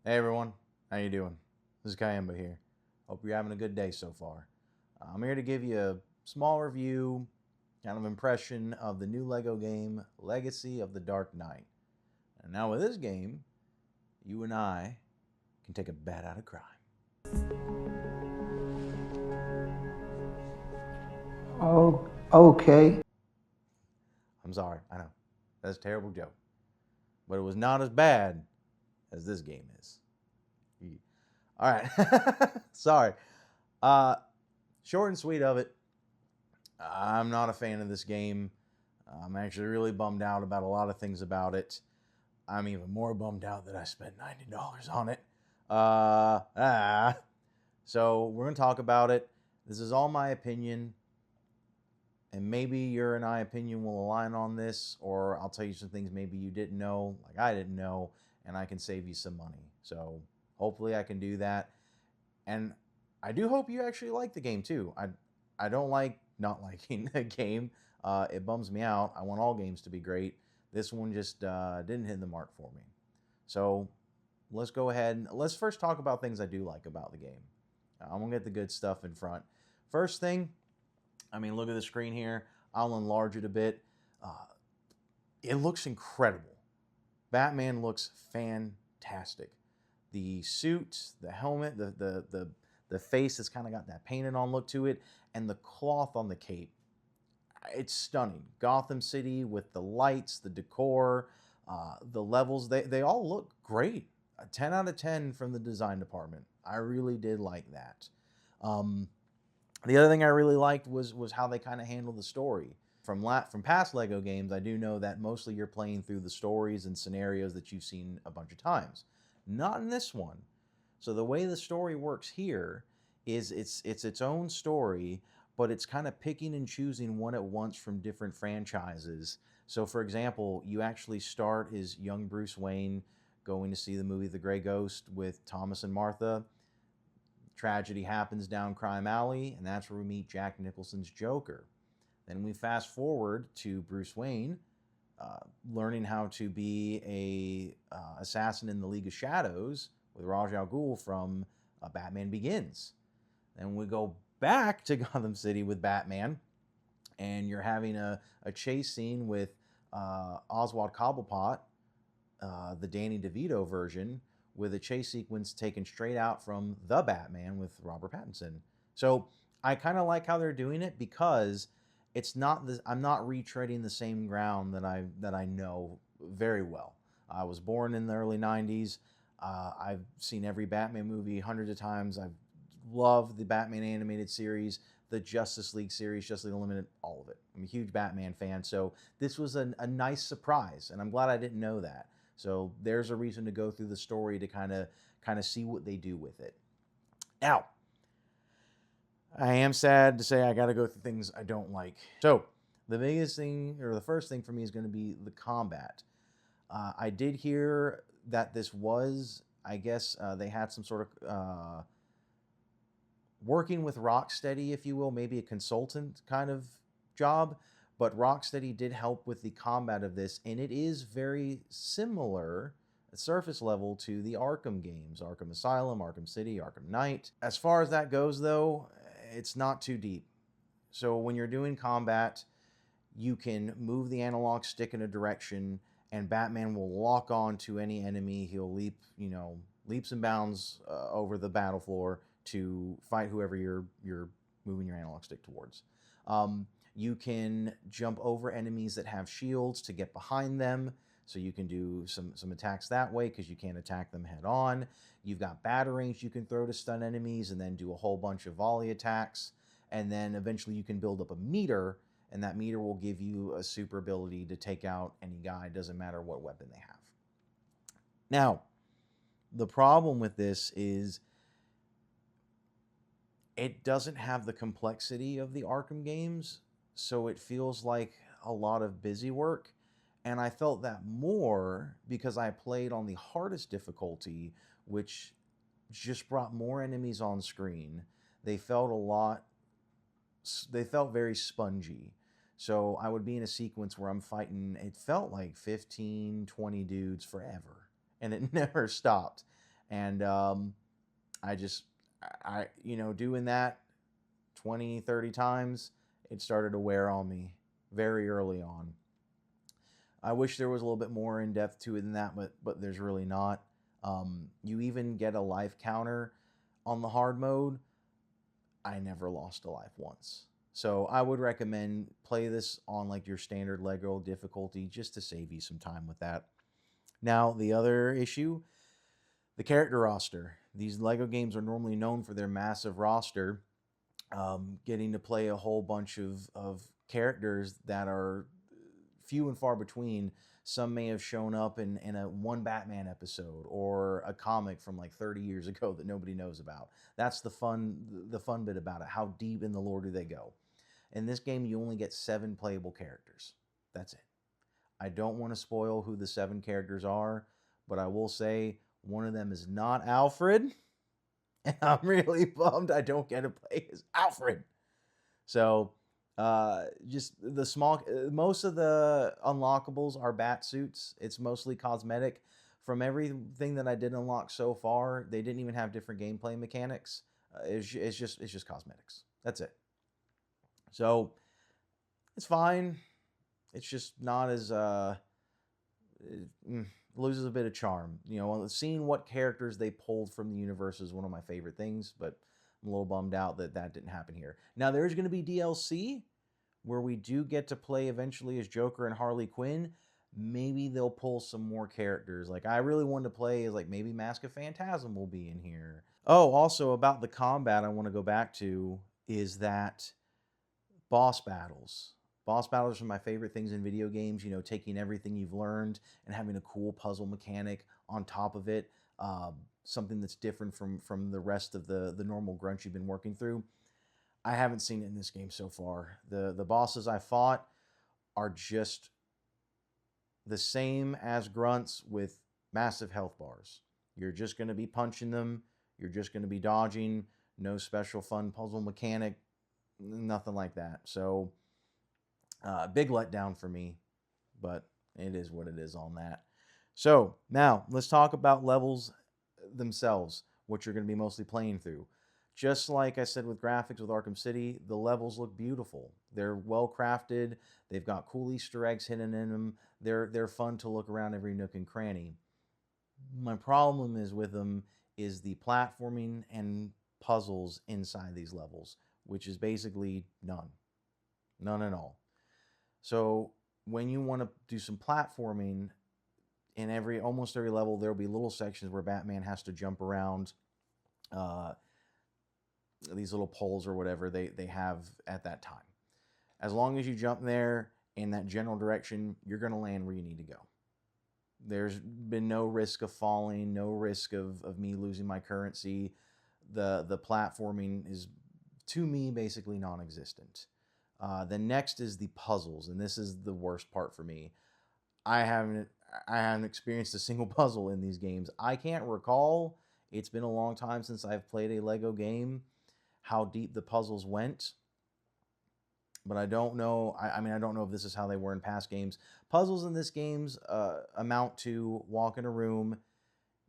Hey everyone, how you doing? This is Kayamba here. Hope you're having a good day so far. I'm here to give you a small review, kind of impression of the new LEGO game, Legacy of the Dark Knight. And now with this game, you and I can take a bat out of crime. Oh, okay. I'm sorry, I know. That's a terrible joke. But it was not as bad as this game is. Alright. Sorry. Uh Short and sweet of it. I'm not a fan of this game. I'm actually really bummed out about a lot of things about it. I'm even more bummed out that I spent $90 on it. Uh, ah. So we're going to talk about it. This is all my opinion. And maybe your and I opinion will align on this, or I'll tell you some things maybe you didn't know, like I didn't know, and I can save you some money. So hopefully I can do that. And I do hope you actually like the game too. I don't like not liking a game. It bums me out. I want all games to be great. This one just didn't hit the mark for me. So let's go ahead and let's first talk about things I do like about the game. I'm gonna get the good stuff in front. First thing, I mean, look at the screen here. I'll enlarge it a bit. Uh, it looks incredible. Batman looks fantastic. The suit, the helmet, the face has kind of got that painted on look to it, and the cloth on the cape. It's stunning. Gotham City with the lights, the decor, the levels, they all look great. A 10 out of 10 from the design department. I really did like that. Um, the other thing I really liked was how they kind of handled the story. From past Lego games, I do know that mostly you're playing through the stories and scenarios that you've seen a bunch of times. Not in this one. So the way the story works here is it's own story, but it's kind of picking and choosing one at once from different franchises. So for example, you actually start as young Bruce Wayne going to see the movie The Grey Ghost with Thomas and Martha. Tragedy happens down Crime Alley, and that's where we meet Jack Nicholson's Joker. Then we fast forward to Bruce Wayne uh, learning how to be a assassin in the League of Shadows with Ra's al Ghul from Batman Begins. Then we go back to Gotham City with Batman, and you're having a chase scene with Oswald Cobblepot, the Danny DeVito version, with a chase sequence taken straight out from The Batman with Robert Pattinson. So I kind of like how they're doing it because it's not this, I'm not retreading the same ground that I know very well. I was born in the early '90s. I've seen every Batman movie hundreds of times. I've loved the Batman animated series, the Justice League series, Justice League Unlimited, all of it. I'm a huge Batman fan, so this was a nice surprise, and I'm glad I didn't know that. So there's a reason to go through the story to kind of see what they do with it. Now, I am sad to say I got to go through things I don't like. So the biggest thing, or the first thing for me, is going to be the combat. I did hear that this was, I guess, they had some sort of working with Rocksteady, if you will, maybe a consultant kind of job. But Rocksteady did help with the combat of this, and it is very similar at surface level to the Arkham games, Arkham Asylum, Arkham City, Arkham Knight. As far as that goes, though, it's not too deep. So when you're doing combat, you can move the analog stick in a direction, and Batman will lock on to any enemy. He'll leaps and bounds over the battle floor to fight whoever you're moving your analog stick towards. You can jump over enemies that have shields to get behind them, so you can do some attacks that way because you can't attack them head on. You've got batarangs you can throw to stun enemies and then do a whole bunch of volley attacks. And then eventually you can build up a meter, and that meter will give you a super ability to take out any guy, doesn't matter what weapon they have. Now, the problem with this is it doesn't have the complexity of the Arkham games, so it feels like a lot of busy work. And I felt that more because I played on the hardest difficulty, which just brought more enemies on screen. They felt a lot, they felt very spongy. So I would be in a sequence where I'm fighting, it felt like 15, 20 dudes forever, and it never stopped. And doing that 20, 30 times, it started to wear on me very early on. I wish there was a little bit more in depth to it than that, but there's really not. You even get a life counter on the hard mode. I never lost a life once. So I would recommend play this on like your standard Lego difficulty just to save you some time with that. Now, the other issue, the character roster. These Lego games are normally known for their massive roster. Getting to play a whole bunch of characters that are few and far between. Some may have shown up in a one Batman episode or a comic from like 30 years ago that nobody knows about. That's the fun bit about it. How deep in the lore do they go? In this game, you only get 7 playable characters. That's it. I don't want to spoil who the 7 characters are, but I will say one of them is not Alfred. And I'm really bummed I don't get to play as Alfred. So, just the small, most of the unlockables are bat suits. It's mostly cosmetic. From everything that I did unlock so far, they didn't even have different gameplay mechanics. It's just cosmetics. That's it. So, it's fine. It's just not as loses a bit of charm. Seeing what characters they pulled from the universe is one of my favorite things, but I'm a little bummed out that didn't happen here. Now, there's going to be DLC where we do get to play eventually as Joker and Harley Quinn. Maybe they'll pull some more characters. Like, I really wanted to play as, like, maybe Mask of Phantasm will be in here. Oh, also about the combat I want to go back to is that boss battles. Boss battles are my favorite things in video games, taking everything you've learned and having a cool puzzle mechanic on top of it, something that's different from the rest of the normal grunts you've been working through. I haven't seen it in this game so far. The bosses I fought are just the same as grunts with massive health bars. You're just going to be punching them. You're just going to be dodging. No special fun puzzle mechanic. Nothing like that. So, big letdown for me, but it is what it is on that. So, now let's talk about levels themselves, what you're going to be mostly playing through. Just like I said with graphics with Arkham City, the levels look beautiful. They're well crafted. They've got cool Easter eggs hidden in them. They're fun to look around every nook and cranny. My problem is with them is the platforming and puzzles inside these levels, which is basically none. None at all. So when you want to do some platforming, in almost every level, there'll be little sections where Batman has to jump around these little poles or whatever they have at that time. As long as you jump there in that general direction, you're going to land where you need to go. There's been no risk of falling, no risk of me losing my currency. The platforming is, to me, basically non-existent. The next is the puzzles, and this is the worst part for me. I haven't experienced a single puzzle in these games. I can't recall. It's been a long time since I've played a Lego game, how deep the puzzles went. But I don't know. I don't know if this is how they were in past games. Puzzles in this games amount to walk in a room.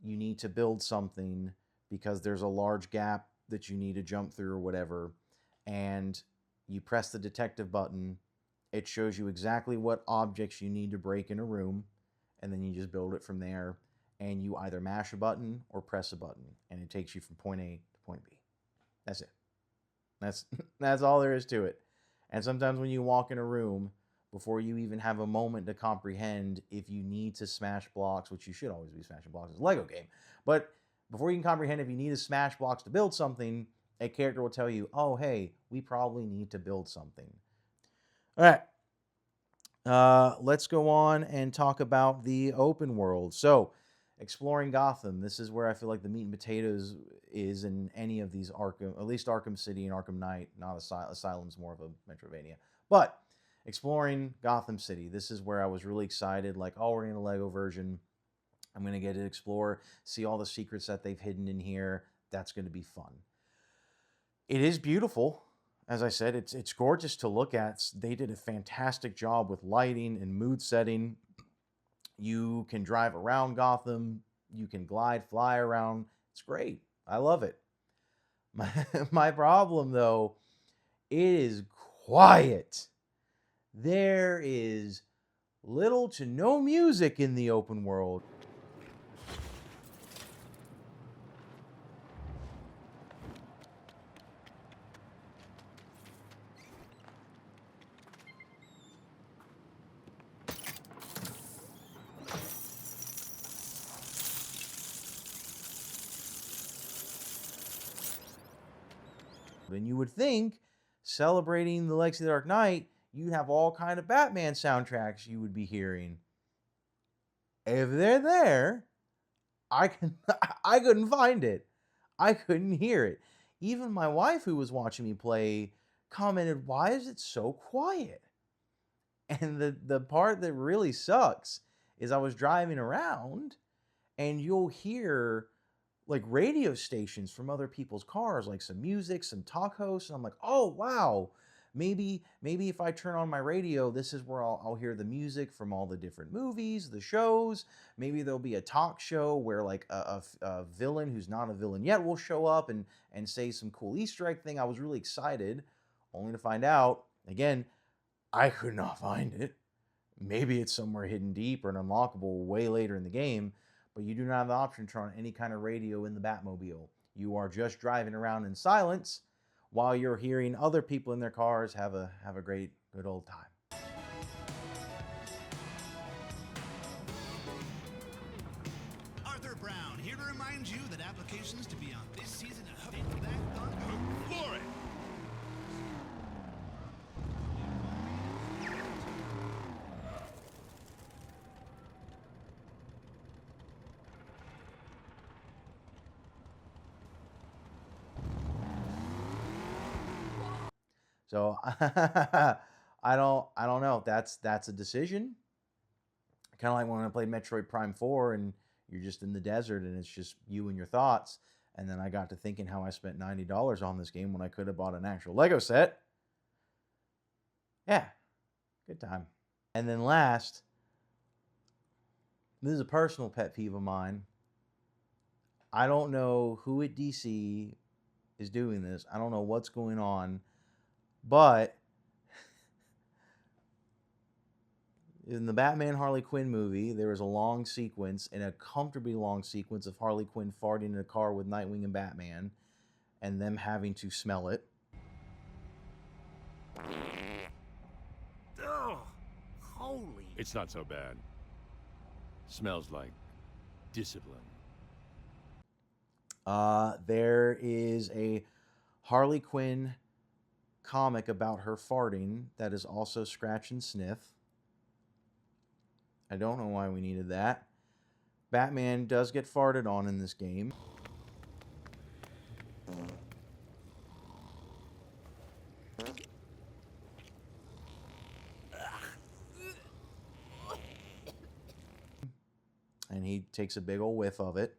You need to build something because there's a large gap that you need to jump through or whatever. And you press the detective button. It shows you exactly what objects you need to break in a room. And then you just build it from there. And you either mash a button or press a button. And it takes you from point A to point B. That's it. That's all there is to it. And sometimes when you walk in a room, before you even have a moment to comprehend if you need to smash blocks, which you should always be smashing blocks, it's a Lego game. But before you can comprehend if you need to smash blocks to build something, a character will tell you, oh, hey, we probably need to build something. All right. Let's go on and talk about the open world. So, exploring Gotham. This is where I feel like the meat and potatoes is in any of these Arkham, at least Arkham City and Arkham Knight. Not Asylum's more of a Metrovania. But exploring Gotham City. This is where I was really excited. Like, oh, we're getting a Lego version. I'm going to get to explore, see all the secrets that they've hidden in here. That's going to be fun. It is beautiful. As I said, it's gorgeous to look at. They did a fantastic job with lighting and mood setting. You can drive around Gotham. You can glide, fly around. It's great. I love it. My problem though, it is quiet. There is little to no music in the open world. And you would think, celebrating the Legacy of the Dark Knight, you'd have all kind of Batman soundtracks you would be hearing. If they're there, I couldn't find it. I couldn't hear it. Even my wife, who was watching me play, commented, "Why is it so quiet?" And the part that really sucks is I was driving around and you'll hear like radio stations from other people's cars, like some music, some talk hosts, and I'm like, "Oh wow, maybe if I turn on my radio, this is where I'll hear the music from all the different movies, the shows. Maybe there'll be a talk show where like a villain who's not a villain yet will show up and say some cool Easter egg thing." I was really excited, only to find out again, I could not find it. Maybe it's somewhere hidden deep or an unlockable way later in the game, but you do not have the option to turn on any kind of radio in the Batmobile. You are just driving around in silence while you're hearing other people in their cars have a great, good old time. Arthur Brown here to remind you that applications to be on this season of State of That on Glory. So I don't know. That's a decision. Kind of like when I played Metroid Prime 4 and you're just in the desert and it's just you and your thoughts. And then I got to thinking how I spent $90 on this game when I could have bought an actual Lego set. Yeah, good time. And then last, this is a personal pet peeve of mine. I don't know who at DC is doing this. I don't know what's going on. But in the Batman Harley Quinn movie, there was a long sequence, and a comfortably long sequence of Harley Quinn farting in a car with Nightwing and Batman, and them having to smell it. Oh, holy. It's not so bad. Smells like discipline. There is a Harley Quinn comic about her farting that is also Scratch and Sniff. I don't know why we needed that. Batman does get farted on in this game. And he takes a big old whiff of it.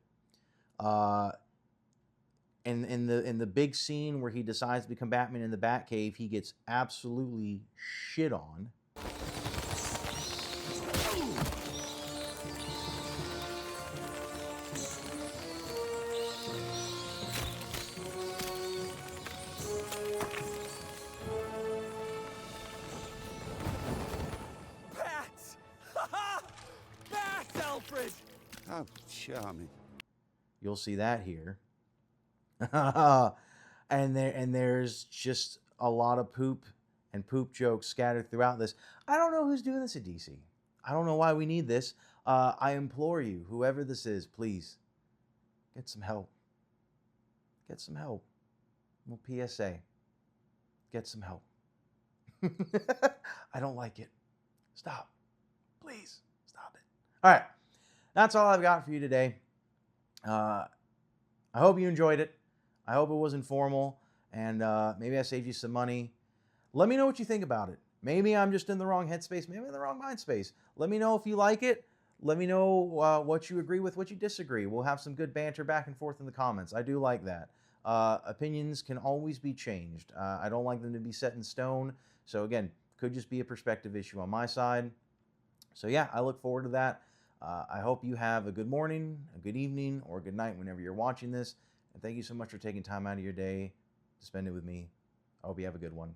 And in the big scene where he decides to become Batman in the Batcave, he gets absolutely shit on. Bats! Bats, Alfred! How charming. You'll see that here. and there's just a lot of poop and poop jokes scattered throughout this. I don't know who's doing this at DC. I don't know why we need this. I implore you, whoever this is, please get some help. Get some help. Well, PSA. Get some help. I don't like it. Stop. Please stop it. All right. That's all I've got for you today. I hope you enjoyed it. I hope it was informal, and maybe I saved you some money. Let me know what you think about it. Maybe I'm just in the wrong headspace. Maybe I'm in the wrong mind space. Let me know if you like it. Let me know what you agree with, what you disagree. We'll have some good banter back and forth in the comments. I do like that. Opinions can always be changed. I don't like them to be set in stone. So again, could just be a perspective issue on my side. So yeah, I look forward to that. I hope you have a good morning, a good evening, or a good night whenever you're watching this. And thank you so much for taking time out of your day to spend it with me. I hope you have a good one.